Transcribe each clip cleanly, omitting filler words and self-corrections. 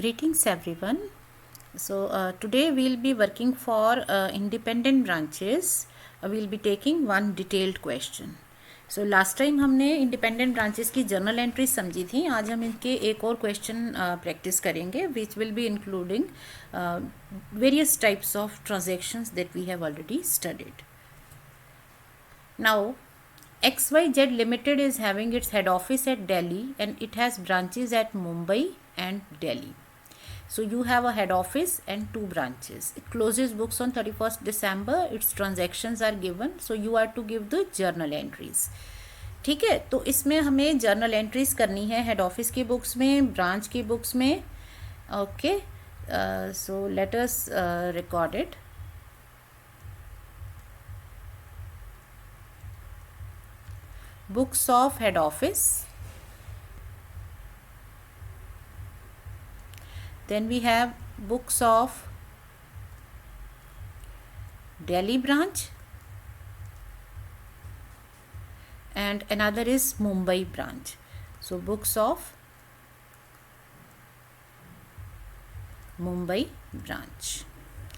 Greetings everyone. Today we'll be working for independent branches. We'll be taking one detailed question. Last time हमने independent branches की journal entries समझी थी. आज हम इनके एक और question practice करेंगे, which will be including various types of transactions that we have already studied. Now, XYZ Limited is having its head office at Delhi and it has branches at Mumbai and Delhi. So you have a head office and two branches. It closes books on 31st December. Its transactions are given. So you are to give the journal entries. ठीक है, तो इसमें हमें journal entries करनी है head office की books में, branch की बुक्स में. Okay, so let us record it. Books of head office. Then we have books of Delhi branch and another is Mumbai branch. So books of Mumbai branch.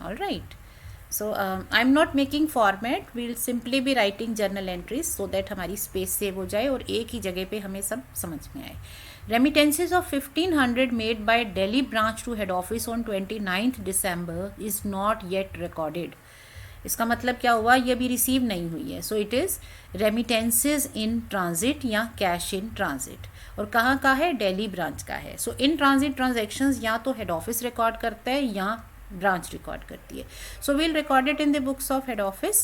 All right. So I'm not making format. We'll simply be writing journal entries so that हमारी space save हो जाए और एक ही जगह पे हमें सब समझ में आए. Remittances of 1500 made by Delhi branch to head office on 29th December is not yet recorded. इसका मतलब क्या हुआ, ये अभी रिसीव नहीं हुई है. सो it is remittances in transit या कैश इन ट्रांजिट. और कहाँ का है, दिल्ली ब्रांच का है. सो इन ट्रांजिट ट्रांजेक्शन्स या तो हेड ऑफिस रिकॉर्ड करता है या ब्रांच रिकॉर्ड करती है. So we'll record it in the books of head office.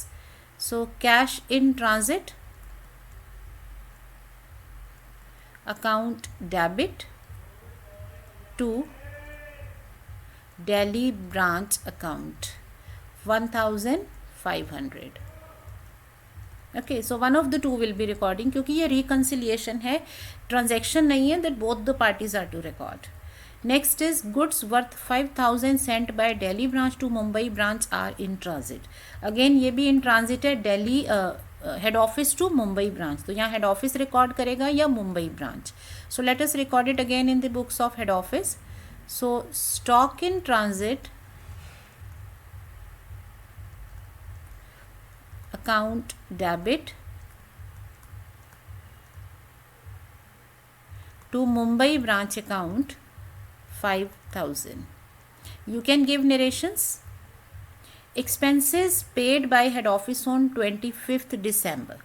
So cash in transit, account debit to Delhi branch account 1500. Okay, so one of the two will be recording, क्योंकि ये reconciliation है, transaction नहीं है, that both the parties are to record. Next is goods worth 5000 sent by Delhi branch to Mumbai branch are in transit. Again ये भी in transit है, Delhi head office to Mumbai branch. तो यहाँ हेड ऑफिस रिकॉर्ड करेगा या Mumbai branch. So let us record it again in the books of head office. So stock in transit, account debit to Mumbai branch account 5000. You can give narrations. Expenses paid by head office on 25th December.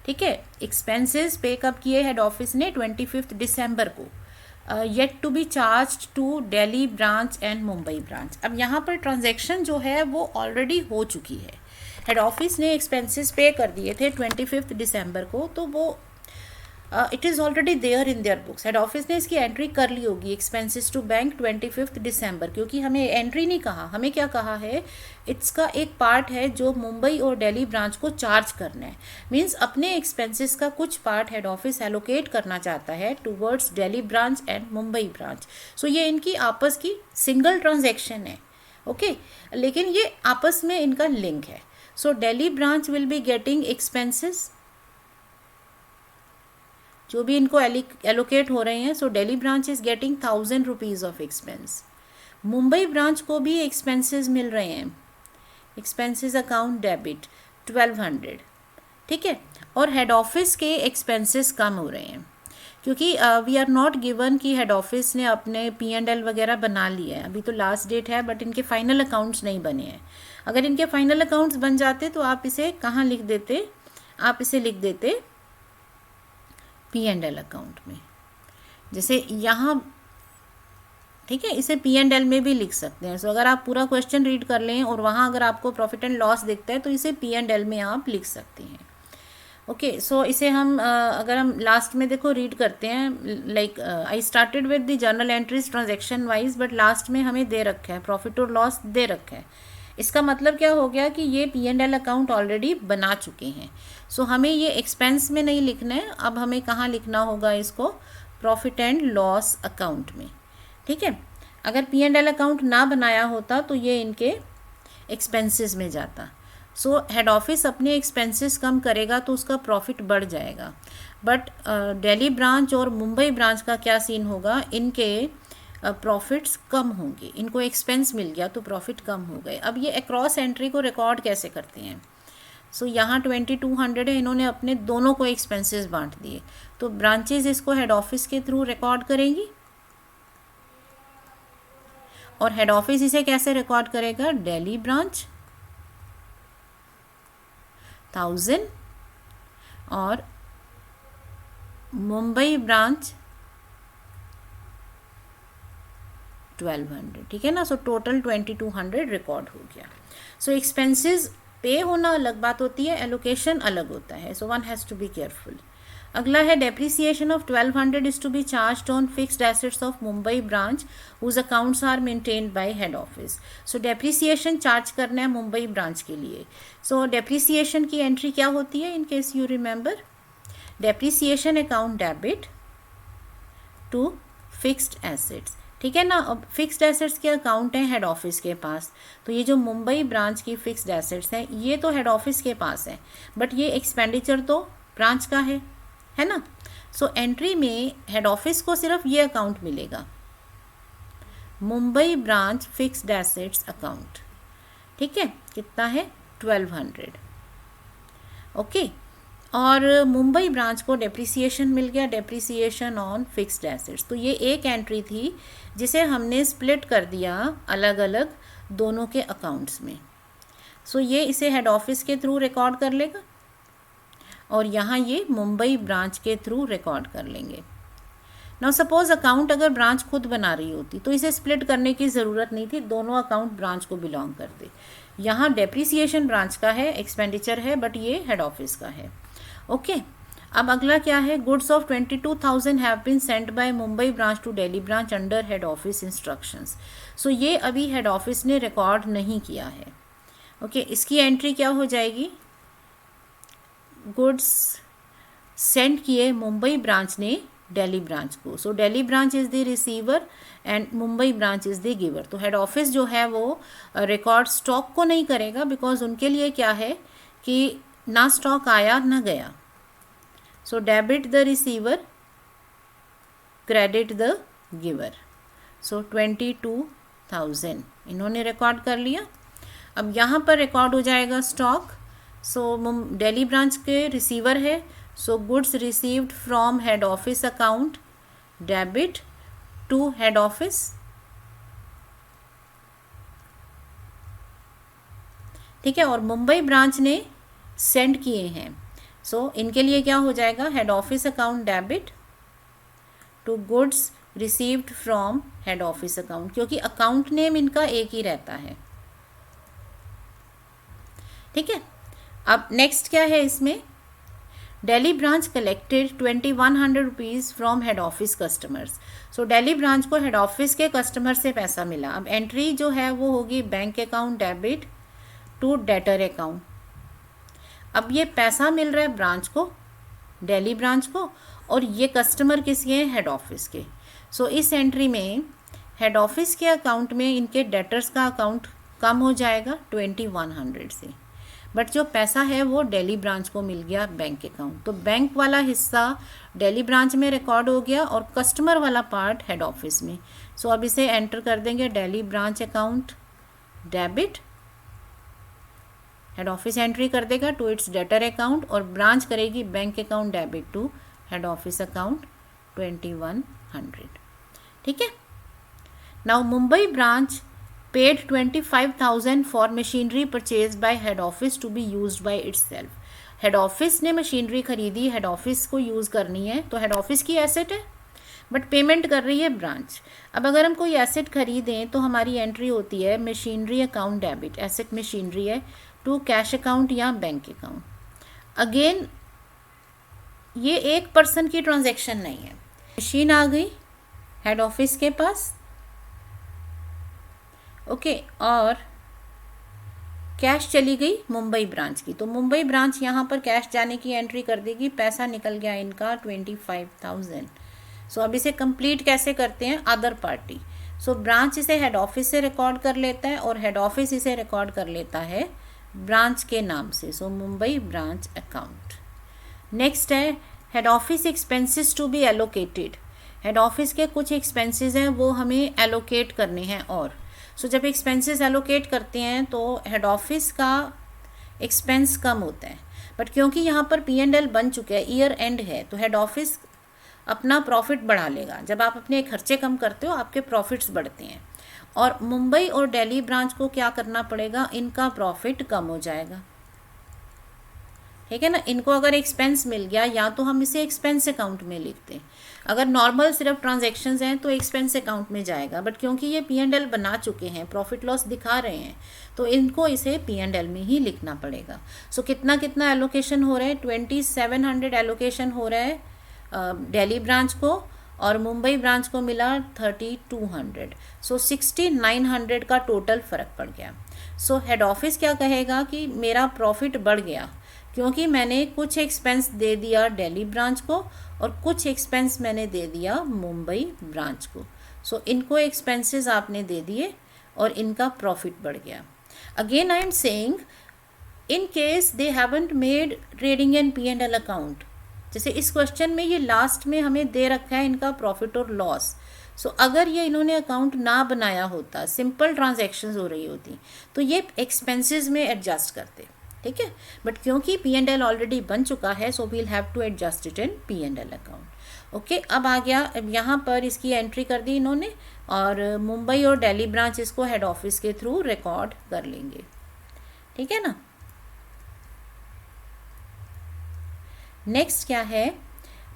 ठीक है, expenses पे कब किए head office ने, 25th December को. Yet to be charge to Delhi branch and Mumbai branch. अब यहाँ per transaction जो है वो ऑलरेडी हो चुकी है. हेड ऑफिस ने एक्सपेंसेस पे कर दिए थे 25th December को, तो वो it is already there in their books. Head office ने इसकी एंट्री कर ली होगी, expenses to bank 25th December, क्योंकि हमें एंट्री नहीं कहा, हमें क्या कहा है, इसका एक पार्ट है जो मुंबई और दिल्ली ब्रांच को चार्ज करना है. मीन्स अपने एक्सपेंसेस का कुछ पार्ट हेड ऑफिस एलोकेट करना चाहता है towards Delhi branch and Mumbai branch. So ये इनकी आपस की सिंगल ट्रांजेक्शन है. ओके, लेकिन ये आपस में इनका लिंक है. So Delhi branch will be getting expenses जो भी इनको allocate हो रहे हैं. So Delhi branch is getting 1000 rupees of expense. Mumbai branch को भी expenses मिल रहे हैं, expenses account debit 1200. ठीक है, और हेड ऑफिस के expenses कम हो रहे हैं, क्योंकि वी आर नॉट गिवन कि हेड ऑफिस ने अपने P&L वगैरह बना लिए हैं. अभी तो लास्ट डेट है, बट इनके फाइनल अकाउंट्स नहीं बने हैं. अगर इनके फाइनल अकाउंट्स बन जाते तो आप इसे कहाँ लिख देते, आप इसे लिख देते P&L अकाउंट में, जैसे यहाँ. ठीक है, इसे P&L में भी लिख सकते हैं. सो अगर आप पूरा क्वेश्चन रीड कर लें और वहाँ अगर आपको प्रॉफिट एंड लॉस दिखता है तो इसे P&L में आप लिख सकते हैं. ओके, सो इसे हम अगर हम लास्ट में देखो रीड करते हैं, like I started with the journal entries transaction wise, but last में हमें दे रखा है प्रॉफिट और लॉस दे रखा है. इसका मतलब क्या हो गया कि ये P&L अकाउंट ऑलरेडी बना चुके हैं. सो हमें ये एक्सपेंस में नहीं लिखना है, अब हमें कहाँ लिखना होगा इसको, प्रॉफिट एंड लॉस अकाउंट में. ठीक है, अगर P&L अकाउंट ना बनाया होता तो ये इनके एक्सपेंसेस में जाता. सो हेड ऑफिस अपने एक्सपेंसेस कम करेगा तो उसका प्रॉफिट बढ़ जाएगा. बट दिल्ली ब्रांच और मुंबई ब्रांच का क्या सीन होगा, इनके प्रॉफिट्स कम होंगे, इनको एक्सपेंस मिल गया तो प्रॉफिट कम हो गए। अब ये अक्रॉस एंट्री को रिकॉर्ड कैसे करते हैं? सो यहाँ 2200 है, इन्होंने अपने दोनों को एक्सपेंसेस बांट दिए, तो ब्रांचेज इसको हेड ऑफिस के थ्रू रिकॉर्ड करेंगी और हेड ऑफिस इसे कैसे रिकॉर्ड करेगा? दिल्ली ब्रांच 1000 और मुंबई ब्रांच 1200, ठीक है ना। सो टोटल 2200 रिकॉर्ड हो गया। सो एक्सपेंसेस पे होना अलग बात होती है, एलोकेशन अलग होता है, so one has to be careful. अगला है depreciation of 1200 is to be charge on fixed assets of Mumbai branch whose accounts are maintained by head office. So depreciation charge करना है मुंबई ब्रांच के लिए। सो डेप्रिसिएशन की एंट्री क्या होती है? In case you remember, depreciation account debit to fixed assets, ठीक है ना। अब फिक्स्ड एसेट्स के अकाउंट हैं हेड ऑफिस के पास, तो ये जो मुंबई ब्रांच की फिक्स्ड एसेट्स हैं ये तो हेड ऑफिस के पास है, बट ये एक्सपेंडिचर तो ब्रांच का है ना। सो एंट्री में हेड ऑफिस को सिर्फ ये अकाउंट मिलेगा, Mumbai branch fixed assets account, ठीक है। कितना है? 1200, ओके। और मुंबई ब्रांच को डेप्रिसिएशन मिल गया, डेप्रिसिएशन ऑन फिक्स्ड एसेट्स। तो ये एक एंट्री थी जिसे हमने स्प्लिट कर दिया अलग अलग दोनों के अकाउंट्स में। सो ये इसे हेड ऑफिस के थ्रू रिकॉर्ड कर लेगा और यहाँ ये मुंबई ब्रांच के थ्रू रिकॉर्ड कर लेंगे। नाउ सपोज अकाउंट अगर ब्रांच खुद बना रही होती तो इसे स्प्लिट करने की ज़रूरत नहीं थी, दोनों अकाउंट ब्रांच को बिलोंग करते। यहाँ डेप्रिसिएशन ब्रांच का है, एक्सपेंडिचर है, बट ये हेड ऑफिस का है, ओके। अब अगला क्या है? Goods of 22,000 have been sent by Mumbai branch to Delhi branch under head office instructions. So ये अभी हेड ऑफिस ने रिकॉर्ड नहीं किया है, ओके। इसकी एंट्री क्या हो जाएगी? गुड्स सेंड किए मुंबई ब्रांच ने दिल्ली ब्रांच को, so Delhi branch is the receiver and Mumbai branch is the giver. तो हेड ऑफिस जो है वो रिकॉर्ड स्टॉक को नहीं करेगा, बिकॉज उनके लिए क्या है कि ना स्टॉक आया ना गया। So debit the receiver, credit the giver. So 22,000 इन्होंने रिकॉर्ड कर लिया। अब यहाँ पर रिकॉर्ड हो जाएगा स्टॉक। सो दिल्ली ब्रांच के रिसीवर है, so goods received from head office account debit to head office, ठीक है। और मुंबई ब्रांच ने सेंड किए हैं, सो इनके लिए क्या हो जाएगा? Head office account debit to goods received from head office account, क्योंकि अकाउंट नेम इनका एक ही रहता है, ठीक है। अब नेक्स्ट क्या है इसमें? Delhi branch collected 2100 rupees from head office customers. So Delhi branch को हेड ऑफिस के कस्टमर से पैसा मिला। अब एंट्री जो है वो होगी bank account debit to debtor account. अब ये पैसा मिल रहा है ब्रांच को, दिल्ली ब्रांच को, और ये कस्टमर किसके हैं? हेड ऑफिस के। सो इस एंट्री में हेड ऑफिस के अकाउंट में इनके डेटर्स का अकाउंट कम हो जाएगा 2100 से, बट जो पैसा है वो दिल्ली ब्रांच को मिल गया बैंक अकाउंट। तो बैंक वाला हिस्सा दिल्ली ब्रांच में रिकॉर्ड हो गया और कस्टमर वाला पार्ट हेड ऑफिस में। सो अब इसे एंटर कर देंगे Delhi branch account debit, head office entry कर देगा टू इट्स डेटर अकाउंट और ब्रांच करेगी bank account debit to head office account 2100, ठीक है। Now Mumbai branch paid 25,000 for machinery purchased by head office to be used by itself. Head office ने machinery खरीदी, head office को use करनी है, तो हेड ऑफिस की एसेट है, बट पेमेंट कर रही है ब्रांच। अब अगर हम कोई एसेट खरीदें तो हमारी एंट्री होती है machinery account debit, asset machinery है, टू कैश अकाउंट या बैंक अकाउंट। अगेन ये एक पर्सन की ट्रांजैक्शन नहीं है। मशीन आ गई हेड ऑफिस के पास, ओके, और कैश चली गई मुंबई ब्रांच की, तो मुंबई ब्रांच यहाँ पर कैश जाने की एंट्री कर देगी। पैसा निकल गया इनका 25,000। सो अब इसे कंप्लीट कैसे करते हैं? Other party. सो ब्रांच इसे हेड ऑफिस से रिकॉर्ड कर लेता है और हेड ऑफिस इसे रिकॉर्ड कर लेता है ब्रांच के नाम से। So Mumbai branch account. Next है head office expenses to be allocated. Head office के कुछ एक्सपेंसेस हैं वो हमें एलोकेट करने हैं। और जब एक्सपेंसेस एलोकेट करते हैं तो हेड ऑफिस का एक्सपेंस कम होता है, बट क्योंकि यहाँ पर P&L बन चुका है, ईयर एंड है, तो हेड ऑफिस अपना प्रॉफिट बढ़ा लेगा। जब आप अपने खर्चे कम करते हो आपके प्रॉफिट्स बढ़ते हैं। और मुंबई और दिल्ली ब्रांच को क्या करना पड़ेगा, इनका प्रॉफिट कम हो जाएगा, ठीक है ना। इनको अगर एक्सपेंस मिल गया या तो हम इसे एक्सपेंस अकाउंट में लिखते हैं, अगर नॉर्मल सिर्फ ट्रांजैक्शंस हैं तो एक्सपेंस अकाउंट में जाएगा, बट क्योंकि ये P&L बना चुके हैं, प्रॉफिट लॉस दिखा रहे हैं, तो इनको इसे P&L में ही लिखना पड़ेगा। कितना कितना एलोकेशन हो रहा है, 2700 एलोकेशन हो रहा है दिल्ली ब्रांच को, और मुंबई ब्रांच को मिला 3200। 6900 का टोटल फ़र्क पड़ गया। हेड ऑफिस क्या कहेगा कि मेरा प्रॉफिट बढ़ गया क्योंकि मैंने कुछ एक्सपेंस दे दिया दिल्ली ब्रांच को और कुछ एक्सपेंस मैंने दे दिया मुंबई ब्रांच को। इनको एक्सपेंसेस आपने दे दिए और इनका प्रॉफिट बढ़ गया। Again I am saying, in case they haven't made trading and P&L account, जैसे इस क्वेश्चन में ये लास्ट में हमें दे रखा है इनका प्रॉफिट और लॉस। अगर ये इन्होंने अकाउंट ना बनाया होता, सिंपल ट्रांजैक्शंस हो रही होती, तो ये एक्सपेंसेस में एडजस्ट करते, ठीक है। बट क्योंकि P&L ऑलरेडी बन चुका है, so we'll have to adjust it in P&L account. Okay, अब आ गया, अब यहाँ पर इसकी एंट्री कर दी इन्होंने, और मुंबई और दिल्ली ब्रांच इसको हेड ऑफिस के थ्रू रिकॉर्ड कर लेंगे, ठीक है ना। नेक्स्ट क्या है,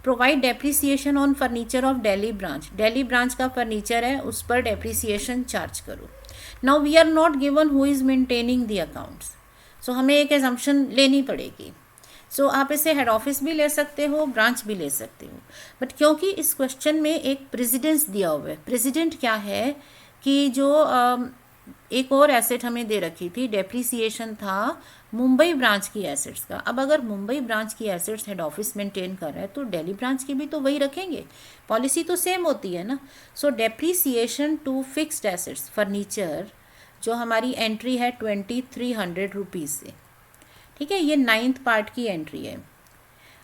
provide depreciation on furniture of Delhi branch. Delhi branch का फर्नीचर है, उस पर डेप्रिसिएशन चार्ज करो। Now we are not given who is maintaining the accounts, हमें एक एजम्पशन लेनी पड़ेगी। आप इसे हेड ऑफिस भी ले सकते हो, ब्रांच भी ले सकते हो, बट क्योंकि इस क्वेश्चन में एक प्रेसिडेंस दिया हुआ है, प्रेसिडेंट क्या है कि जो एक और एसेट हमें दे रखी थी, डेप्रिसिएशन था मुंबई ब्रांच की एसेट्स का। अब अगर मुंबई ब्रांच की एसेट्स हेड ऑफिस मेंटेन कर रहा है तो दिल्ली ब्रांच की भी तो वही रखेंगे, पॉलिसी तो सेम होती है ना। Depreciation to fixed assets furniture जो हमारी एंट्री है 2300 रुपीज़ से, ठीक है, ये 9th पार्ट की एंट्री है।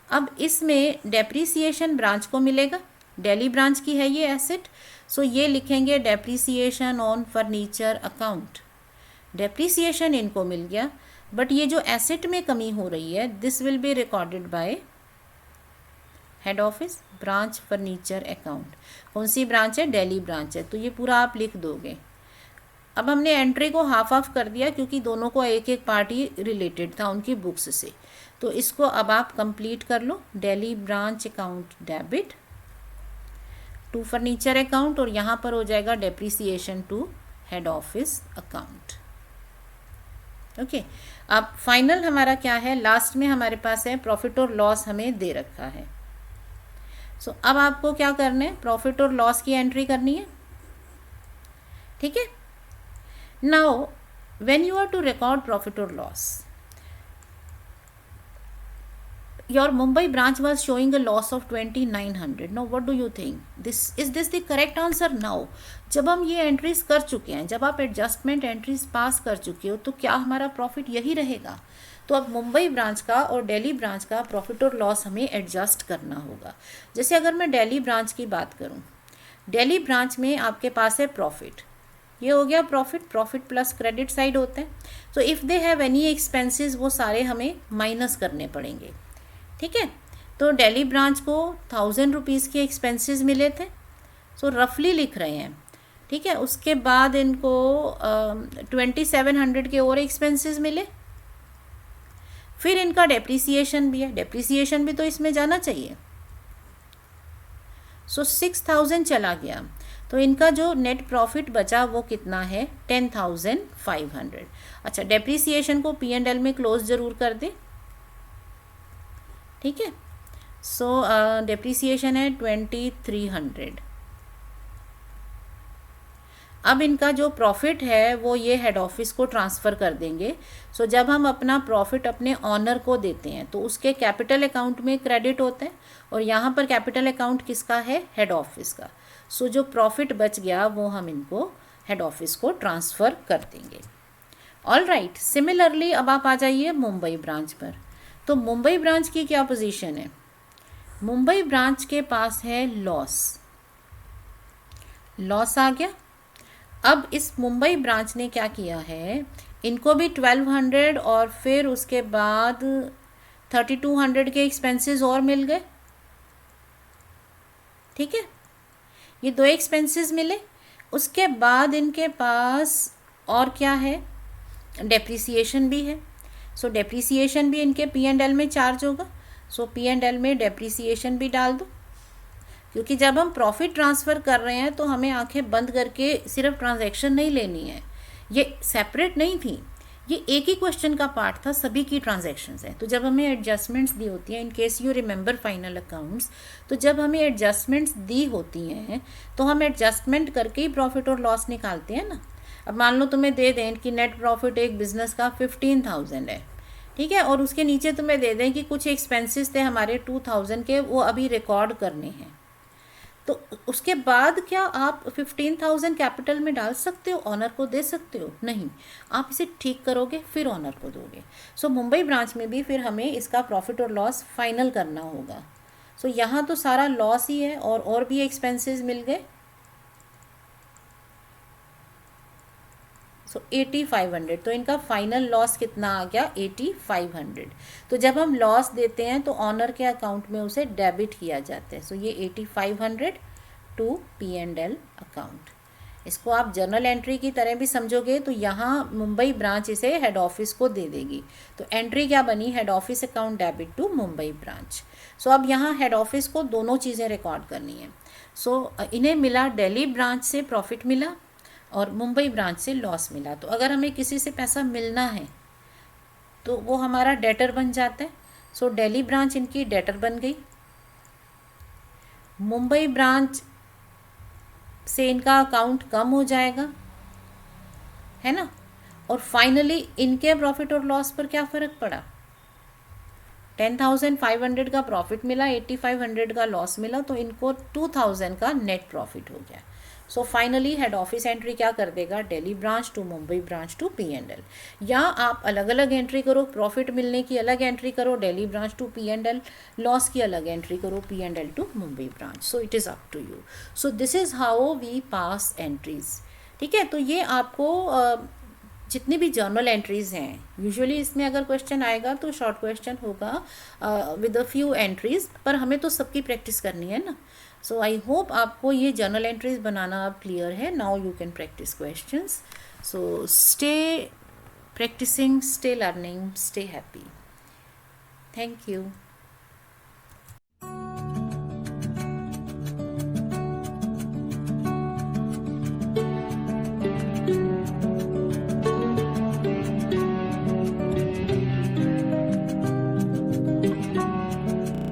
अब इसमें डेप्रिसिएशन ब्रांच को मिलेगा, दिल्ली ब्रांच की है ये एसेट, ये लिखेंगे depreciation on furniture account. Depreciation इनको मिल गया, बट ये जो एसेट में कमी हो रही है, this will be recorded by head office branch furniture account. कौन सी ब्रांच है, दिल्ली ब्रांच है, तो ये पूरा आप लिख दोगे। अब हमने एंट्री को हाफ ऑफ कर दिया क्योंकि दोनों को एक एक पार्ट ही रिलेटेड था उनकी बुक्स से, तो इसको अब आप कंप्लीट कर लो। Delhi branch account debit to furniture account, और यहाँ पर हो जाएगा depreciation to head office account. Okay, अब फाइनल हमारा क्या है, लास्ट में हमारे पास है प्रॉफिट और लॉस हमें दे रखा है। अब आपको क्या करना है, प्रॉफिट और लॉस की एंट्री करनी है, ठीक है। Now, when you are to record profit or loss, your Mumbai branch was showing a loss of 2900. Now, what do you think? Is this the correct answer? Now, जब हम ये entries कर चुके हैं, जब आप एडजस्टमेंट एंट्रीज पास कर चुके हो, तो क्या हमारा प्रॉफिट यही रहेगा? तो अब मुंबई ब्रांच का और दिल्ली ब्रांच का प्रॉफिट और लॉस हमें एडजस्ट करना होगा। जैसे अगर मैं दिल्ली ब्रांच की बात करूँ, दिल्ली ब्रांच में आपके पास है प्रॉफिट, ये हो गया प्रॉफिट प्लस क्रेडिट साइड होते हैं। So if they have any expenses, वो सारे हमें माइनस करने पड़ेंगे, ठीक है। तो दिल्ली ब्रांच को 1000 रुपीज़ के एक्सपेंसेस मिले थे, रफली लिख रहे हैं, ठीक है। उसके बाद इनको 2700 के और एक्सपेंसेस मिले, फिर इनका डेप्रिसिएशन भी है, डेप्रिसिएशन भी तो इसमें जाना चाहिए। 6000 चला गया, तो इनका जो नेट प्रॉफिट बचा वो कितना है, 10,500। अच्छा, डेप्रिसिएशन को P&L में क्लोज ज़रूर कर दे, ठीक है। डेप्रिसिएशन है 2300। अब इनका जो प्रॉफिट है वो ये हेड ऑफिस को ट्रांसफ़र कर देंगे। जब हम अपना प्रॉफिट अपने ऑनर को देते हैं तो उसके कैपिटल अकाउंट में क्रेडिट होता है, और यहाँ पर कैपिटल अकाउंट किसका है, हेड ऑफिस का। जो प्रॉफिट बच गया वो हम इनको हेड ऑफिस को ट्रांसफ़र कर देंगे। ऑल राइट, सिमिलरली अब आप आ जाइए मुंबई ब्रांच पर। तो मुंबई ब्रांच की क्या पोजीशन है, मुंबई ब्रांच के पास है लॉस, लॉस आ गया। अब इस मुंबई ब्रांच ने क्या किया है, इनको भी 1200 और फिर उसके बाद 3200 के एक्सपेंसेस और मिल गए। ठीक है, ये दो एक्सपेंसेस मिले। उसके बाद इनके पास और क्या है, डेप्रिसिएशन भी है। सो डेप्रिसिएशन भी इनके पी एंड एल में चार्ज होगा। सो पी एंड एल में डेप्रिसिएशन भी डाल दो, क्योंकि जब हम प्रॉफिट ट्रांसफ़र कर रहे हैं तो हमें आंखें बंद करके सिर्फ ट्रांजैक्शन नहीं लेनी है, ये सेपरेट नहीं थी, ये एक ही क्वेश्चन का पार्ट था, सभी की ट्रांजैक्शंस हैं। तो जब हमें एडजस्टमेंट्स दी होती हैं, इन case you remember final accounts, तो जब हमें एडजस्टमेंट्स दी होती हैं तो हम एडजस्टमेंट करके ही प्रॉफिट और लॉस निकालते हैं ना। अब मान लो तुम्हें दे दें कि नेट प्रॉफिट एक बिज़नेस का 15,000 है, ठीक है, और उसके नीचे तुम्हें दे दें कि कुछ एक्सपेंसेस थे हमारे 2,000 के, वो अभी रिकॉर्ड करने हैं, तो उसके बाद क्या आप 15,000 कैपिटल में डाल सकते हो, ऑनर को दे सकते हो? नहीं, आप इसे ठीक करोगे फिर ऑनर को दोगे। सो मुंबई ब्रांच में भी फिर हमें इसका प्रॉफिट और लॉस फाइनल करना होगा। सो यहाँ तो सारा लॉस ही है और भी एक्सपेंसेस मिल गए। सो 8500, तो इनका फाइनल लॉस कितना आ गया, 8500। तो जब हम लॉस देते हैं तो ऑनर के अकाउंट में उसे डेबिट किया जाता है। सो ये 8500 to P and L account. इसको आप जर्नल एंट्री की तरह भी समझोगे तो यहाँ मुंबई ब्रांच इसे हेड ऑफिस को दे देगी। तो एंट्री क्या बनी, head office account debit to Mumbai branch. So अब यहाँ हेड ऑफिस को दोनों चीज़ें रिकॉर्ड करनी है। सो इन्हें मिला, दिल्ली ब्रांच से प्रॉफिट मिला और मुंबई ब्रांच से लॉस मिला। तो अगर हमें किसी से पैसा मिलना है तो वो हमारा डेटर बन जाता है। सो दिल्ली ब्रांच इनकी डेटर बन गई, मुंबई ब्रांच से इनका अकाउंट कम हो जाएगा, है ना। और फाइनली इनके प्रॉफिट और लॉस पर क्या फ़र्क पड़ा, 10,500 का प्रॉफिट मिला, 8,500 का लॉस मिला, तो इनको 2,000 का नेट प्रॉफिट हो गया। So finally head office entry क्या कर देगा, Delhi branch to Mumbai branch to P and L. या आप अलग अलग एंट्री करो, प्रॉफिट मिलने की अलग एंट्री करो Delhi branch to P and L, loss की अलग एंट्री करो P and L to Mumbai branch. So it is up to you. So this is how we pass entries. ठीक है, तो ये आपको जितनी भी जर्नल एंट्रीज़ हैं, यूजुअली इसमें अगर क्वेश्चन आएगा तो शॉर्ट क्वेश्चन होगा विद अ फ्यू एंट्रीज़, पर हमें तो सबकी प्रैक्टिस करनी है ना। सो आई होप आपको ये जर्नल एंट्रीज बनाना अब क्लियर है। Now you can practise questions. So stay practising, stay learning, stay happy. Thank you.